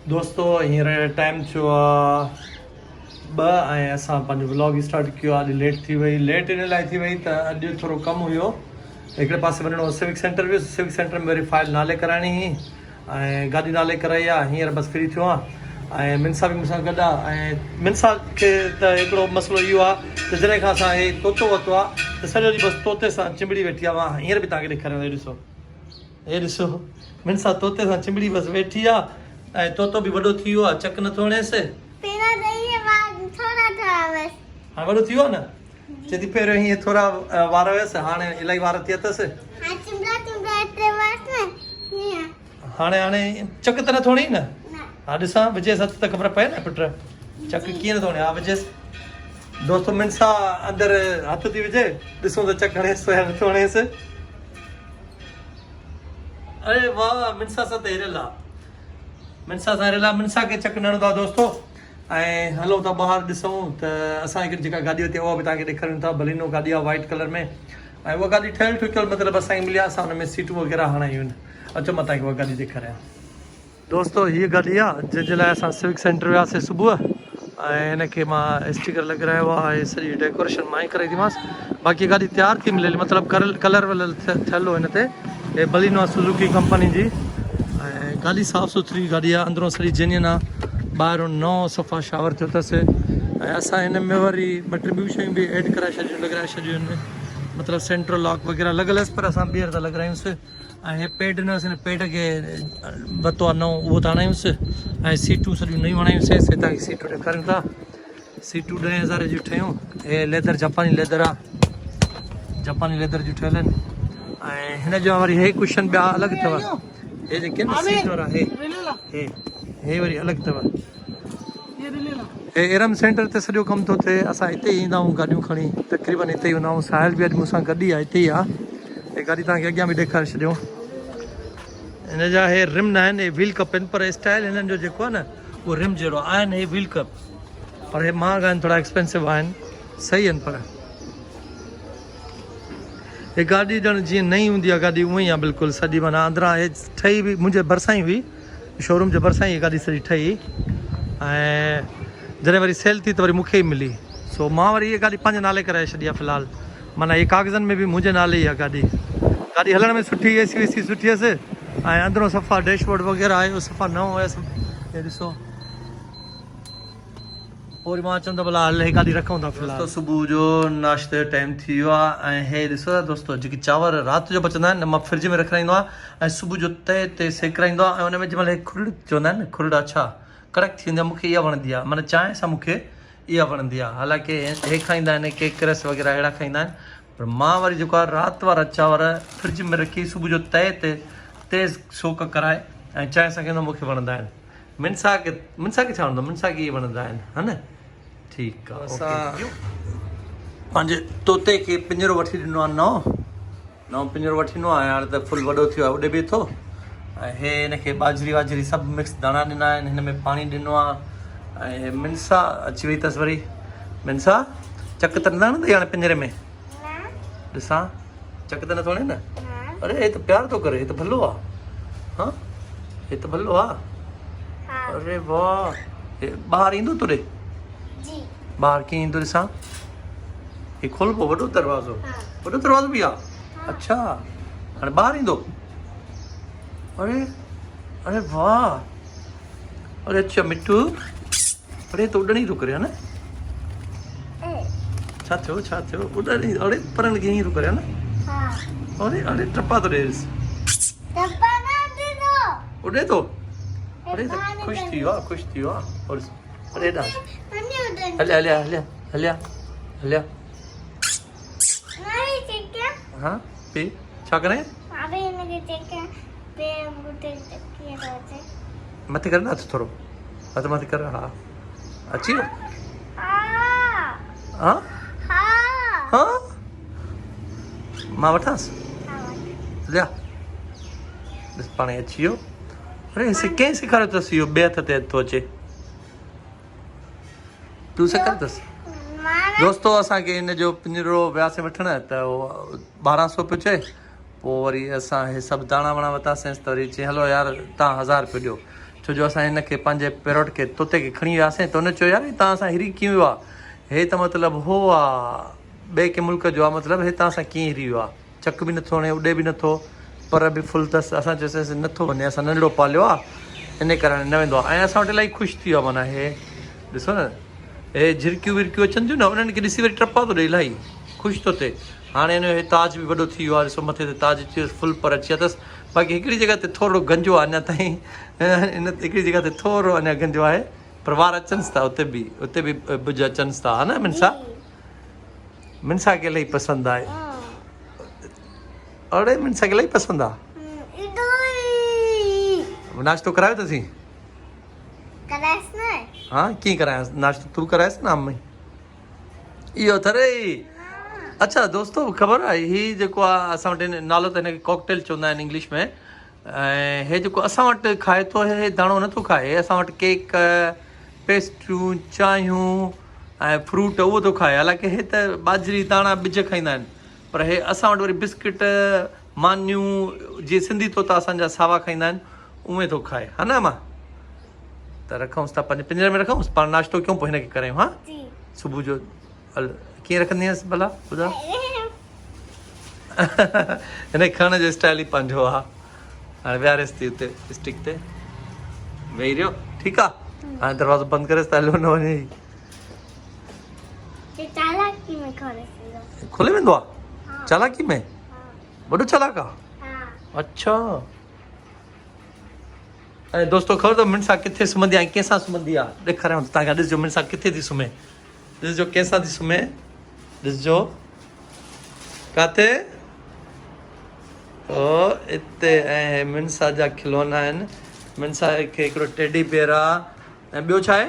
दोस्तों हींअर टाइम थियो आहे 2 ऐं असां पंहिंजो व्लॉग स्टार्ट कयो आहे। अॼु लेट थी वई। लेट इन लाइ थी वई त अॼु थोरो कमु हुयो, हिकिड़े पासे वञिणो हो सिविक सेंटर वियुसि। सिविक सेंटर में वरी फाइल नाले कराइणी हुई ऐं गाॾी नाले कराई आहे। हींअर बसि फ्री थियो आहे ऐं मिनसा बि मूंसां गॾु आहे। ऐं मिनसा खे त हिकिड़ो मसइलो इहो आहे त जॾहिं खां असां हे तोतो वरितो आहे त सॼो ॾींहुं बसि तोते सां चिंबड़ी वेठी आहे। मां हींअर बि तव्हांखे ॾेखारियां, हे ॾिसो मिनसा तोते सां चिंबड़ी बसि वेठी आहे ऐं तोतो बि वॾो थी वियो आहे, चक नथो हणेसि। हाणे वॾो थी वियो आहे न, चए थी पहिरियों हीअं थोरा वार हुयसि, हाणे इलाही वार थी अथसि। हाणे हाणे चक त नथो हणे न। हा ॾिसां विझेसि हथ त ख़बर पए न पुट, चक कीअं नथो हणे। हा विझेसि। दोस्तो मिनसा अंदरि हथ थी विझे, ॾिसूं त चक हणेसि या नथो हणेसि। अरे वाह, मिनसा सां त हिरियल आहे। मिनसा सां हिरियल आहे। मिनसा खे चक न हणंदो आहे दोस्तो। ऐं हलो था ॿाहिरि ॾिसूं त असां हिकिड़ी जेका गाॾी वरिती आहे उहा बि तव्हांखे ॾेखारियूं था। बलिनो गाॾी आहे वाइट कलर में ऐं उहा गाॾी ठहियल ठुकियल मतिलबु असांखे मिली आहे। असां हुन में सीटूं वग़ैरह हणायूं आहिनि। अचो मां तव्हांखे उहा गाॾी ॾेखारियां। दोस्तो हीअ गाॾी आहे जंहिंजे लाइ असां सिविक सेंटर वियासीं सुबुह ऐं हिनखे मां स्टिकर लॻारायो आहे। सॼी डेकोरेशन मां ई कराई थीमांसि। बाक़ी गाॾी तयारु थी मिलियल, मतिलबु कलर वलर थियल हो हिन ते। हे बलिनो आहे सुज़ुकी कंपनी जी ऐं गाॾी साफ़ु सुथरी गाॾी आहे। अंदरों सॼी जेन्युइन आहे। ॿाहिरों नओं सफ़ा शावर थियो अथसि ऐं असां हिन में वरी 2-3 ॿियूं शयूं बि एड कराए छॾियूं, लॻाए छॾियूं आहिनि। मतिलबु सेंट्रल लॉक वग़ैरह लॻल हुअसि पर असां ॿीहर था लॻारायूंसि। ऐं हे पेड न हिन पेड खे वरितो आहे नओं, उहो था हणायूंसि। ऐं सीटूं सॼियूं नयूं हणायूंसि। तव्हांखे सीटूं ॾेखारियूं था। सीटूं 10,000 जूं ठहियूं। हे लेदर जापानी लेदर आहे, जापानी लेदर जूं ठहियल आहिनि। ऐं हिन जा वरी हे कुशन ॿिया अलॻि अथव। हे जेके न सीट वारा हे वरी अलॻि अथव। हे एरम सेंटर ते सॼो कमु थो थिए। असां हिते ई ईंदा आहियूं गाॾियूं खणी, तक़रीबन हिते ई हूंदा आहियूं। साहिल बि अॼु मूंसां गॾु ई आहे, हिते ई आहे। हे गाॾी तव्हांखे अॻियां बि ॾेखारे छॾियो। हिन जा हे रिम न आहिनि, हे व्हील कप आहिनि पर स्टाइल हिननि जो जेको आहे न उहो रिम जहिड़ो आहिनि। हे व्हील कप पर हे महांगा आहिनि, थोरा एक्सपेंसिव आहिनि। सही आहिनि पर हे गाॾी ॼण जीअं नई हूंदी आहे गाॾी उअं ई आहे बिल्कुलु। सॼी माना अंदरां हे ठही बि मुंहिंजे भरिसां ई हुई, शोरूम जे भरिसां ई हीअ गाॾी सॼी ठही। ऐं जॾहिं वरी सेल थी त वरी मूंखे ई मिली। सो मां वरी इहा गाॾी पंहिंजे नाले कराए छॾी आहे फ़िलहालु। माना इहे कागज़नि में बि मुंहिंजे नाले ई आहे गाॾी। गाॾी हलण में सुठी, एसी वेसी सुठी हुअसि ऐं अंदरों सफ़ा डैशबोर्ड वग़ैरह आहे उहो सफ़ा नओं हुयसि। हे ॾिसो। पोइ मां चवंदो भला हल हे गाॾी रखूं था फ़िलहालु। सुबुह जो नाश्ते जो टाइम थी वियो आहे ऐं हे ॾिसो था दोस्तो, जेके चांवर राति जो बचंदा आहिनि न मां फ्रिज में रखाईंदो आहियां ऐं सुबुह जो तए ते सेकाईंदो आहियां। ऐं हुन में जंहिंमहिल खुरड़ चवंदा आहिनि न, खुरड़ अच्छा कड़क थी वेंदी आहे। मूंखे इहा वणंदी आहे, माना चांहि सां मूंखे इहा वणंदी आहे। हालांकि हे खाईंदा आहिनि केकरस वग़ैरह अहिड़ा खाईंदा आहिनि, पर मां वरी जेको आहे राति वारा चांवर फ्रिज में रखी सुबुह जो तए ते तेज़ सोक कराए ऐं चांहि सां खाईंदो, मूंखे वणंदा आहिनि। मिनसा खे छा वणंदो? मिनसा खे इहे वणंदा आहिनि, हा न। ठीकु आहे। असां पंहिंजे तोते खे पिंजरो वठी ॾिनो आहे, नओं पिंजरो वठी ॾिनो आहे। हाणे त फुल वॾो थियो आहे, उॾे बि थो। ऐं हे हिनखे बाजरी वाजरी सभु मिक्स दाणा ॾिना आहिनि। हिन में पाणी ॾिनो आहे ऐं मिनसा अची वई अथसि वरी। मिनसा चक त न हणंदई हाणे पिंजरे में? ॾिसां चक त नथो हणे न। अरे हे त प्यार थो करे, हे त भलो आहे। हा हे त भलो आहे। अरे वाह, हे ॿाहिरि ईंदो तुरे? ॿाहिरि कीअं ईंदो ॾिसां? हे खोलिबो वॾो दरवाज़ो? वॾो दरवाज़ो बि आहे? अच्छा, हाणे ॿाहिरि ईंदो? अरे अरे वाह, अरे अच्छा मिठू। अरे त उॾण ई थो करे, हा न? छा थियो छा थियो? उॾण ई, अड़े परण कीअं थो करे, हा न? अरे अरे टपा थो ॾेसि, उॾे थो। अरे त ख़ुशि थी वियो आहे, ख़ुशि थी वियो आहे। अरे ॾा हलिया हलिया हलिया हलिया हलिया। हाँ पे छा करें? मथे कर ना हथ थोरो, हथ मथे कर। हाँ अची वियो? हाँ हाँ मां वठांसि? हलिया ॾिस पाणे अची वियो। अरे कंहिं सेखारियो अथसि इहो ॿिए हथ ते थो अचे? तूं सेखारियो अथसि? दोस्तो असांखे हिन जो पिंजरो वियासीं वठणु त उहो 1200 पियो चए। पोइ वरी असां हे सभु दाणा वाणा वरितासीं त वरी चई हलो यार तव्हां 1000 रुपयो ॾियो। छो जो असां हिनखे पंहिंजे पैरोट खे तोते खे खणी वियासीं त हुन चयो यार तव्हां सां हिरी कीअं वियो आहे हे त मतिलबु हो आहे ॿिए कंहिं मुल्क जो आहे मतिलबु हे तव्हां सां कीअं हिरी वियो आहे चक बि नथो हणे उॾे बि नथो पर बि फुल अथसि असां चयोसीं नथो वञे असां नंढिड़ो पालियो आहे इन करे न वेंदो आहे ऐं असां वटि इलाही ख़ुशि थी वियो आहे माना हे ॾिसो न हे झिरकियूं विरकियूं अचनि थियूं न उन्हनि खे ॾिसी वरी टपा थो ॾे इलाही ख़ुशि थो थिए हाणे हिन जो ताज बि वॾो थी वियो आहे ॾिसो मथे ते ताज अची वियो फुल पर अची वियो अथसि बाक़ी हिकिड़ी जॻह ते थोरो गंजो आहे अञा ताईं इन हिकिड़ी जॻह ते थोरो अञा गंजो आहे पर वार अचनिसि था उते बि भुज अचनिसि था हा न मिनसा खे इलाही पसंदि आहे अड़े मिनसा खे इलाही पसंदि आहे नाश्तो करायो अथसीं हा कीअं करायांसि नाश्तो तूं करायसि न अम्मी इहो अथरे अच्छा दोस्तो ख़बर आहे हीअ जेको आहे असां वटि नालो त हिनखे कॉकटेल चवंदा आहिनि इंग्लिश में ऐं हे जेको असां वटि खाए थो हे दाणो नथो खाए असां वटि केक पेस्ट्रियूं चांहियूं ऐं फ्रूट उहो थो खाए हालांकि हे त बाजरी दाणा ॿिज खाईंदा आहिनि पर हे असां वटि वरी बिस्किट मानियूं जीअं सिंधी तोता असांजा सावा खाईंदा आहिनि उहे थो खाए हा न मां त रखूंसि था पंहिंजे पिंजरे में रखूंसि पाण नाश्तो कयूं पोइ हिनखे करियूं हा सुबुह जो हल कीअं रखंदी आहियां भला ॿुधायो हिन खणण जो स्टाइल ई पंहिंजो आहे हाणे विहारेसि थी उते स्टिक ते वेही रहियो ठीकु आहे हाणे दरवाज़ो बंदि करेसि त हलियो न वञे खुले वेंदो आहे चालाकी में वॾो चालाक आहे अच्छा ऐं दोस्तो ख़बर अथव मिनसा किथे सुम्हंदी आहे ऐं कंहिंसां सुम्हंदी आहे ॾेखारियांव थो तव्हांखे ॾिसजो मिनसा किथे थी सुम्हे ॾिसजो कंहिंसां थी सुम्हे ॾिसजो किथे ओ हिते ऐं मिनसा जा खिलौना आहिनि मिनसा खे हिकिड़ो टेडी बियर आहे ऐं ॿियो छा आहे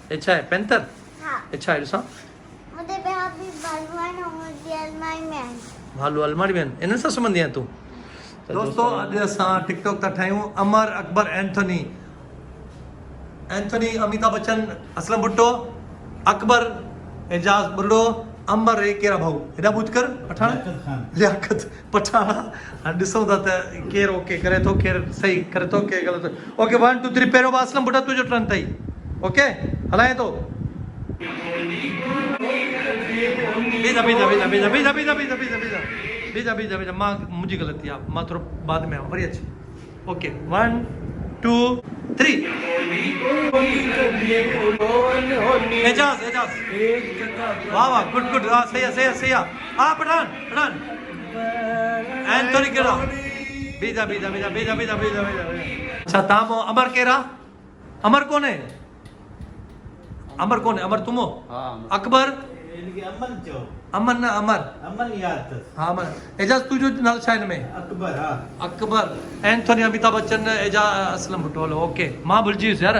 हे छा आहे पेंथर हे छा आहे ॾिसां भालू अलमारी में आहिनि इन्हनि सां सुम्हंदी आहीं तूं दोस्तो अॼु असां टिकटॉक था ठाहियूं अमर अकबर एंथनी अमिताभ बच्चन असलम भुट्टो अकबर एजाज बुर्डो अमर हे कहिड़ा भाऊ हेॾा ॿुध कर पठाण लियाकत पठाण हाणे ॾिसूं था त केरु ओके करे थो केरु सही करे थो केरु ग़लति ओके 1 2 3 पहिरियों असलम भुट्टा तुंहिंजो टर्न अथई ओके हलाए थो बीजा मां मुंहिंजी ग़लती आहे मां थोरो बाद में आहियां वरी अच ओके 1 2 3 एजाज वाह वाह गुड हा सही आहे हा पठान एंथोनी कहिड़ा बीजा अच्छा तव्हां अमर कहिड़ा अमर कोन्हे अमर तुम हो अकबर अमन न अमर हाँ अमर एजाज तुझो नालो छा हिन में अकबर एंथोनी अमिताभ बच्चन एजाज असलम भुट्टो हलो ओके मां भुलिजी वियुसि यार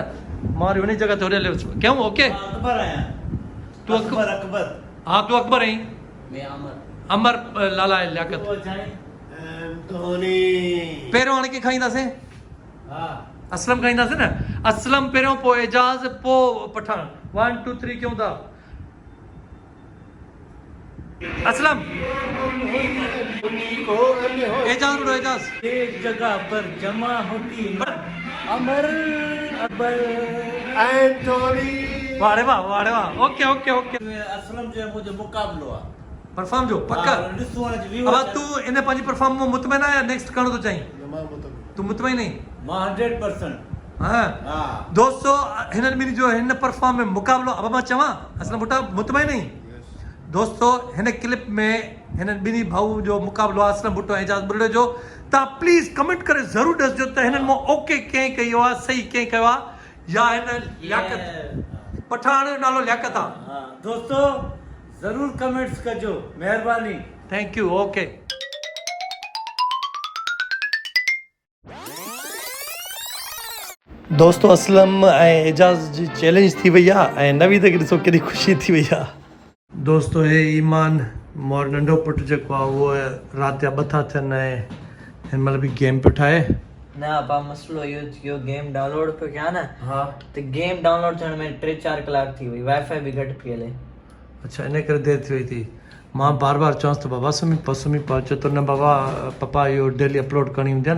मां वरी उन जगह ते होॾे हलियो क्यों ओके अकबर आहियां तू अकबर हाँ तू अकबर आहीं अमर लाला लियाकत पहिरियों हाणे के खाईंदासीं असलम खाईंदासीं न असलम पहिरियों पोइ एजाज पोइ पठान 1 2 3 क्यों था असलम एजाज एक जगह पर जमा होती अमर अकबर एंथोनी वाह ओके असलम जो मुझे मुकाबलो आहे परफॉर्म जो पक्का अब तू इन पंहिंजी परफॉर्म में मुतमइन आहे या नेक्स्ट करणो थो चाहीं तू मुतमइन नहीं मां 100% हाँ दोस्तों हिन ॿिन्ही जो हिन परफॉर्म में मुकाबलो अब मां चवां असलम भुट्टा मुतमइन नहीं दोस्तों हिन क्लिप में हिन ॿिन्ही भाऊ जो मुकाबलो आहे असलम भुट्टो ऐं एजाज बुर्डे जो तव्हां प्लीज़ कमेंट करे ज़रूरु ॾिसजो त हिननि मां ओके कंहिं कयो आहे सही कंहिं कयो आहे या हिन लियाकत पठाण जो नालो लियाकत आहे दोस्तों ज़रूर कमेंट्स कजो महिरबानी थैंक यू ओके दोस्तों असलम ऐं एजाज जी चैलेंज थी वई आहे ऐं नवीद खे ॾिसो केॾी ख़ुशी थी वई आहे दोस्तो हे ईमान मोर नंढो पुटु जेको आहे उहो राति जा 2 था थियनि ऐं हिन महिल बि गेम पियो ठाहे न बा मसलो इहो गेम डाउनलोड पियो कयां न हा त गेम डाउनलोड थियण में 3-4 कलाक थी वई वाईफाई बि घटि पई हले अच्छा इन करे देरि थी वई थी मां बार चवांसि थो बाबा सुम्ही पओ चयो त न बाबा पप्पा इहो डेली अपलोड करणी हूंदी आहे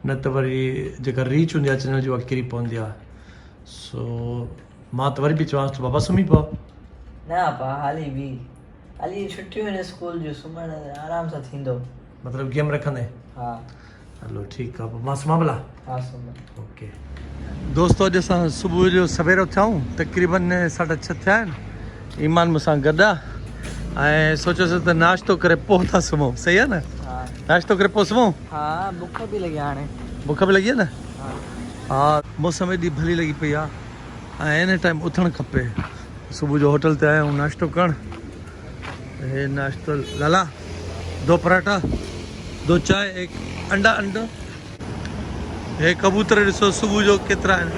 न न त वरी जेका रीच हूंदी आहे चैनल जी उहा किरी पवंदी आहे सो मां त वरी बि चवांसि थो बाबा सुम्ही पओ ना पा हाली छुट्टियूं आहिनि स्कूल जूं सुम्हण आराम सां थींदो मतिलबु गेम रखंदे हा हलो ठीकु आहे पोइ मां सुम्हां भला हा सुम्ह ओके दोस्तो अॼु असां सुबुह जो सवेरो थियाऊं तक़रीबन 6:30 थिया आहिनि ईमान मूंसां गॾु आहे ऐं सोचियोसीं त नाश्तो करे पोइ था सुम्हूं सही आहे न हा नाश्तो करे पोइ सुम्हूं हा बुख बि लॻी हाणे बुख बि लॻी आहे न हा हा मौसम एॾी भली लॻी पई आहे ऐं इन टाइम उथणु खपे सुबुह जो होटल ते आया आहियूं नाश्तो करणु हे नाश्तो लाला 2 पराठा 2 चाय 1 अंडा हे कबूतर ॾिसो सुबुह जो केतिरा आहिनि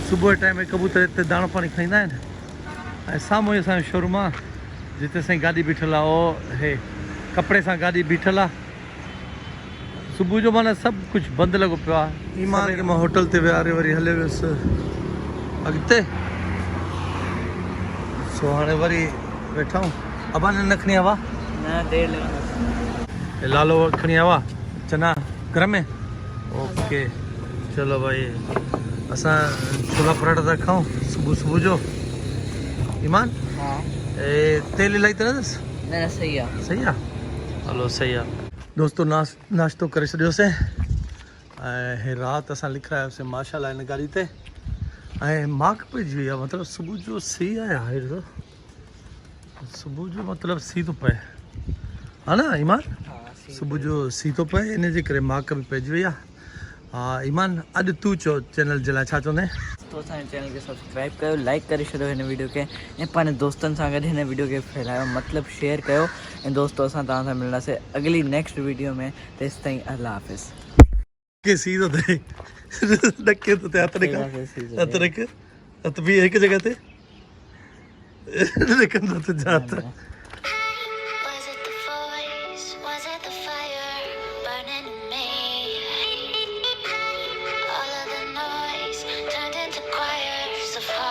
सुबुह जे टाइम में कबूतर हिते दाणो पाणी खाईंदा आहिनि ऐं साम्हूं ई असांजो शोरूम आहे जिते असांजी गाॾी बीठल आहे उहो हे कपिड़े सां गाॾी बीठल आहे सुबुह जो माना सभु कुझु बंदि लॻो पियो आहे ईमान खे मां होटल ते विहारे वरी हले वियुसि अॻिते सो हाणे वरी वेठा आहियूं अबा न खणी आवा न देरि लॻी लालो खणी आवा चना घर में ओके चलो भाई असां छोला पराठा था खाऊं सुबुह जो ईमान हा तेल इलाही त न अथसि न सही आहे सही आहे हलो सही आहे दोस्तो नाश्तो करे छॾियोसीं ऐं हे राति असां लिखायोसीं माशाला हिन गाॾी ते ऐं माक पइजी वई आहे मतिलबु सुबुह जो सीउ आहे हाणे ॾिसो सुबुह जो मतिलबु सीउ थो पए हा न ईमान सुबुह जो सीउ थो पए इन जे करे माक बि पइजी वई आहे हा ईमान अॼु तूं चओ चैनल जे लाइ छा चवंदे तो असांजे चैनल खे सब्सक्राइब कयो लाइक करे छॾियो हिन वीडियो खे ऐं पंहिंजे दोस्तनि सां गॾु हिन वीडियो खे फैलायो मतिलबु शेयर कयो ऐं दोस्तो असां तव्हां सां मिलंदासीं अगली नेक्स्ट वीडियो में तेसि ताईं अल्लाह हाफ़िज़ के सीधो थे डके तो हथ रख हथ भी एक जगह थे लेकिन तो जाता Was it the voice? Was it the fire burning in me? All of the noise turned into choirs of hearts.